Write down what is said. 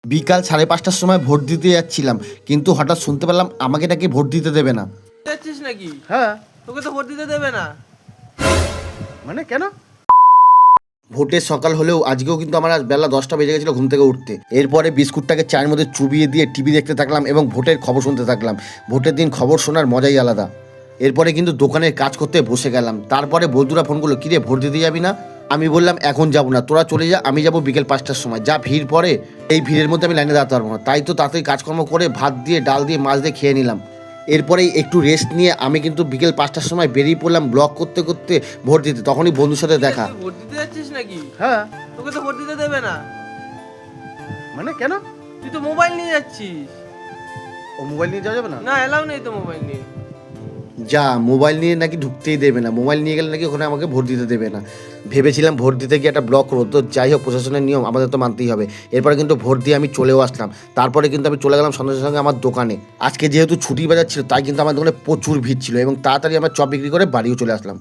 বিকাল 5:30টার সময় ভোট দিতে যাচ্ছিলাম, কিন্তু হঠাৎ শুনতে পেলাম আমাকে নাকি ভোট দিতে দেবে না। যাচ্ছিস নাকি? হ্যাঁ। তোকে তো ভোট দিতে দেবে না। মানে কেন? ভোটের সকাল হলেও আজকেও কিন্তু আমার আজ বেলা 10টা বেজে গেছিলো ঘুম থেকে উঠতে। এরপরে বিস্কুটটাকে চায়ের মধ্যে চুবিয়ে দিয়ে টিভি দেখতে থাকলাম এবং ভোটের খবর শুনতে থাকলাম। ভোটের দিন খবর শোনার মজাই আলাদা। এরপরে কিন্তু দোকানের কাজ করতে বসে গেলাম। তারপরে বন্ধুরা ফোন করলো, কিরে ভোট দিতে যাবি না? আমি বললাম এখন যাবো না, তোরা চলে যা, আমি যাবো বিকেল 5টার সময়। যা ভিড় পড়ে, এই ভিড়ের মধ্যে আমি লাইনে দাঁড়াতে পারবো না। তাই তো তাড়াতাড়ি কাজকর্ম করে ভাত দিয়ে ডাল দিয়ে মাছ দিয়ে খেয়ে নিলাম। এরপরেই একটু রেস্ট নিয়ে আমি কিন্তু বিকেল 5টার সময় বেরিয়ে পড়লাম ব্লগ করতে করতে ভোট দিতে। তখনই বন্ধুর সাথে দেখা। তুই ভোট দিতে যাচ্ছিস নাকি? হ্যাঁ। তোকে তো ভোট দিতে দেবে না। মানে কেন? তুই তো মোবাইল নিয়ে যাচ্ছিস। ও মোবাইল নিয়ে যাওয়া যাবে না? না, এলাও নেই তো মোবাইল নিয়ে। যা, মোবাইল নিয়ে নাকি ঢুকতেই দেবে না, মোবাইল নিয়ে গেলে নাকি ওখানে আমাকে ভোট দিতে দেবে না। ভেবেছিলাম ভোট দিতে গিয়ে একটা ব্লক করবো, তো যাই হোক প্রশাসনের নিয়ম আমাদের তো মানতেই হবে। এরপরে কিন্তু ভোট দিয়ে আমি চলেও আসলাম। তারপরে কিন্তু আমি চলে গেলাম সঙ্গে সঙ্গে আমার দোকানে। আজকে যেহেতু ছুটি বাজার ছিল, তাই কিন্তু আমার দোকানে প্রচুর ভিড় ছিল এবং তাড়াতাড়ি আমার চপ বিক্রি করে বাড়িও চলে আসলাম।